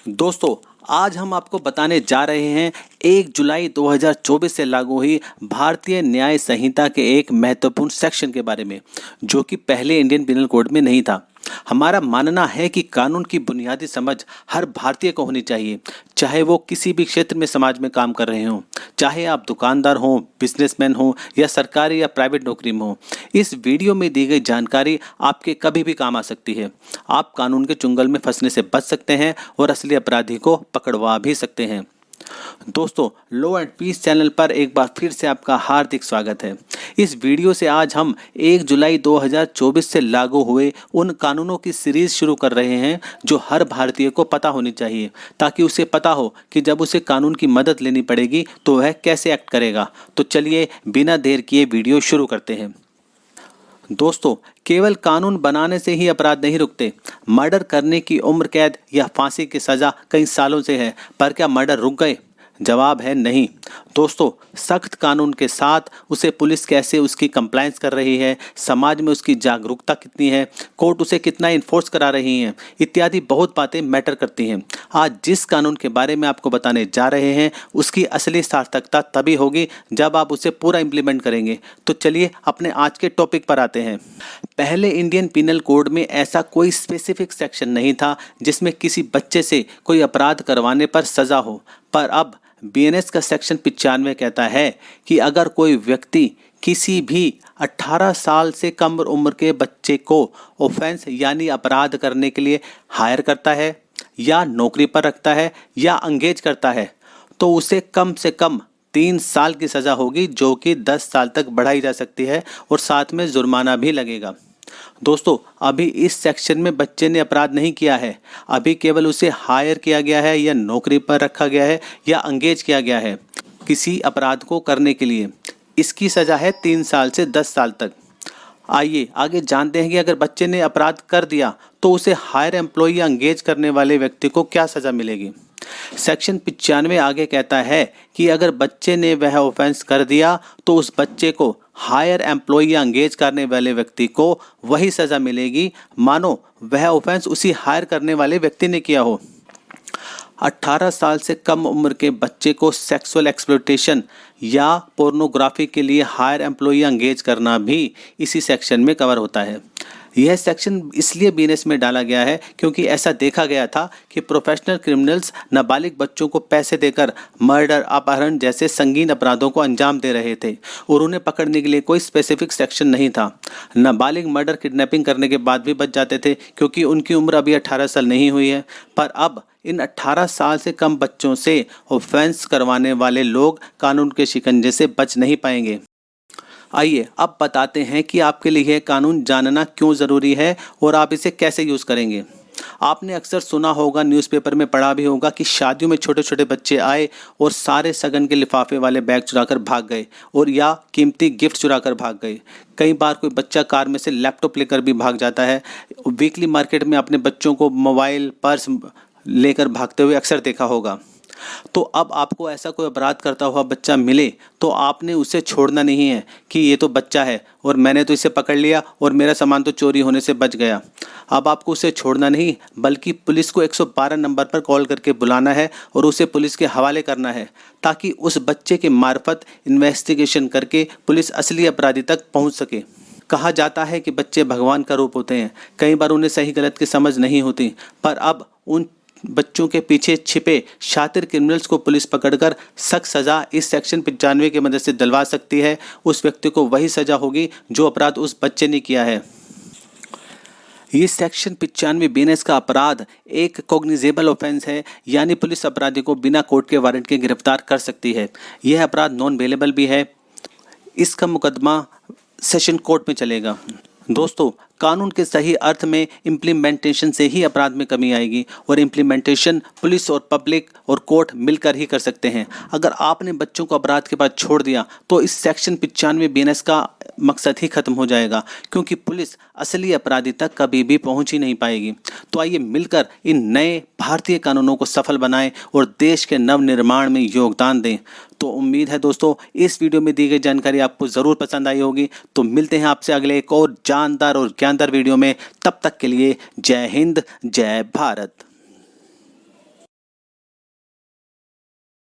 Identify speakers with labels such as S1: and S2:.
S1: दोस्तों, आज हम आपको बताने जा रहे हैं 1 जुलाई 2024 से लागू हुई भारतीय न्याय संहिता के एक महत्वपूर्ण सेक्शन के बारे में, जो कि पहले इंडियन पिनल कोड में नहीं था। हमारा मानना है कि कानून की बुनियादी समझ हर भारतीय को होनी चाहिए, चाहे वो किसी भी क्षेत्र में समाज में काम कर रहे हों, चाहे आप दुकानदार हों, बिजनेसमैन हों या सरकारी या प्राइवेट नौकरी में हों। इस वीडियो में दी गई जानकारी आपके कभी भी काम आ सकती है। आप कानून के चुंगल में फंसने से बच सकते हैं और असली अपराधी को पकड़वा भी सकते हैं। दोस्तों, लॉ एंड पीस चैनल पर एक बार फिर से आपका हार्दिक स्वागत है। इस वीडियो से आज हम 1 जुलाई 2024 से लागू हुए उन कानूनों की सीरीज शुरू कर रहे हैं जो हर भारतीय को पता होनी चाहिए, ताकि उसे पता हो कि जब उसे कानून की मदद लेनी पड़ेगी तो वह कैसे एक्ट करेगा। तो चलिए बिना देर किए वीडियो शुरू करते हैं। दोस्तों, केवल कानून बनाने से ही अपराध नहीं रुकते। मर्डर करने की उम्र कैद या फांसी की सज़ा कई सालों से है, पर क्या मर्डर रुक गए? जवाब है नहीं। दोस्तों, सख्त कानून के साथ उसे पुलिस कैसे उसकी कंप्लायंस कर रही है, समाज में उसकी जागरूकता कितनी है, कोर्ट उसे कितना इन्फोर्स करा रही हैं, इत्यादि बहुत बातें मैटर करती हैं। आज जिस कानून के बारे में आपको बताने जा रहे हैं, उसकी असली सार्थकता तभी होगी जब आप उसे पूरा इम्प्लीमेंट करेंगे। तो चलिए अपने आज के टॉपिक पर आते हैं। पहले इंडियन पिनल कोड में ऐसा कोई स्पेसिफिक सेक्शन नहीं था जिसमें किसी बच्चे से कोई अपराध करवाने पर सज़ा हो, पर अब बीएनएस का सेक्शन 95 कहता है कि अगर कोई व्यक्ति किसी भी 18 साल से कम उम्र के बच्चे को ऑफेंस यानी अपराध करने के लिए हायर करता है या नौकरी पर रखता है या एंगेज करता है, तो उसे कम से कम 3 साल की सज़ा होगी, जो कि 10 साल तक बढ़ाई जा सकती है और साथ में जुर्माना भी लगेगा। दोस्तों, अभी इस सेक्शन में बच्चे ने अपराध नहीं किया है, अभी केवल उसे हायर किया गया है या नौकरी पर रखा गया है या एंगेज किया गया है किसी अपराध को करने के लिए। इसकी सज़ा है 3 साल से 10 साल तक। आइए आगे जानते हैं कि अगर बच्चे ने अपराध कर दिया तो उसे हायर एम्प्लॉय या एंगेज करने वाले व्यक्ति को क्या सज़ा मिलेगी। सेक्शन 95 आगे कहता है कि अगर बच्चे ने वह ऑफेंस कर दिया तो उस बच्चे को हायर एम्प्लॉय या एंगेज करने वाले व्यक्ति को वही सज़ा मिलेगी मानो वह ऑफेंस उसी हायर करने वाले व्यक्ति ने किया हो। 18 साल से कम उम्र के बच्चे को सेक्सुअल एक्सप्लॉयटेशन या पोर्नोग्राफी के लिए हायर एम्प्लॉय या एंगेज करना भी इसी सेक्शन में कवर होता है। यह सेक्शन इसलिए बीएनएस में डाला गया है क्योंकि ऐसा देखा गया था कि प्रोफेशनल क्रिमिनल्स नाबालिग बच्चों को पैसे देकर मर्डर, अपहरण जैसे संगीन अपराधों को अंजाम दे रहे थे और उन्हें पकड़ने के लिए कोई स्पेसिफिक सेक्शन नहीं था। नाबालिग मर्डर, किडनैपिंग करने के बाद भी बच जाते थे क्योंकि उनकी उम्र अभी 18 साल नहीं हुई है, पर अब इन 18 साल से कम बच्चों से ऑफेंस करवाने वाले लोग कानून के शिकंजे से बच नहीं पाएंगे। आइए अब बताते हैं कि आपके लिए यह कानून जानना क्यों ज़रूरी है और आप इसे कैसे यूज़ करेंगे। आपने अक्सर सुना होगा, न्यूज़पेपर में पढ़ा भी होगा कि शादियों में छोटे छोटे बच्चे आए और सारे सगन के लिफाफे वाले बैग चुराकर भाग गए और या कीमती गिफ्ट चुराकर भाग गए। कई बार कोई बच्चा कार में से लैपटॉप लेकर भी भाग जाता है। वीकली मार्केट में अपने बच्चों को मोबाइल, पर्स लेकर भागते हुए अक्सर देखा होगा। तो अब आपको ऐसा कोई अपराध करता हुआ बच्चा मिले तो आपने उसे छोड़ना नहीं है कि ये तो बच्चा है और मैंने तो इसे पकड़ लिया और मेरा सामान तो चोरी होने से बच गया। अब आपको उसे छोड़ना नहीं, बल्कि पुलिस को 112 नंबर पर कॉल करके बुलाना है और उसे पुलिस के हवाले करना है, ताकि उस बच्चे के मार्फत इन्वेस्टिगेशन करके पुलिस असली अपराधी तक पहुँच सके। कहा जाता है कि बच्चे भगवान का रूप होते हैं, कई बार उन्हें सही गलत की समझ नहीं होती, पर अब उन बच्चों के पीछे छिपे शातिर क्रिमिनल्स को पुलिस पकड़कर सख्त सज़ा इस सेक्शन 95 की मदद से दिलवा सकती है। उस व्यक्ति को वही सज़ा होगी जो अपराध उस बच्चे ने किया है। ये सेक्शन 95 बीएनएस का अपराध एक कॉग्निजेबल ऑफेंस है, यानी पुलिस अपराधी को बिना कोर्ट के वारंट के गिरफ्तार कर सकती है। यह अपराध नॉन बेलेबल भी है। इसका मुकदमा सेशन कोर्ट में चलेगा। दोस्तों, कानून के सही अर्थ में इम्प्लीमेंटेशन से ही अपराध में कमी आएगी और इम्प्लीमेंटेशन पुलिस और पब्लिक और कोर्ट मिलकर ही कर सकते हैं। अगर आपने बच्चों को अपराध के बाद छोड़ दिया तो इस सेक्शन 95 बीएनएस का मकसद ही खत्म हो जाएगा, क्योंकि पुलिस असली अपराधी तक कभी भी पहुंच ही नहीं पाएगी। तो आइए मिलकर इन नए भारतीय कानूनों को सफल बनाएं और देश के नवनिर्माण में योगदान दें। तो उम्मीद है दोस्तों इस वीडियो में दी गई जानकारी आपको ज़रूर पसंद आई होगी। तो मिलते हैं आपसे अगले एक और जानदार और ज्ञानदार वीडियो में। तब तक के लिए जय हिंद, जय भारत।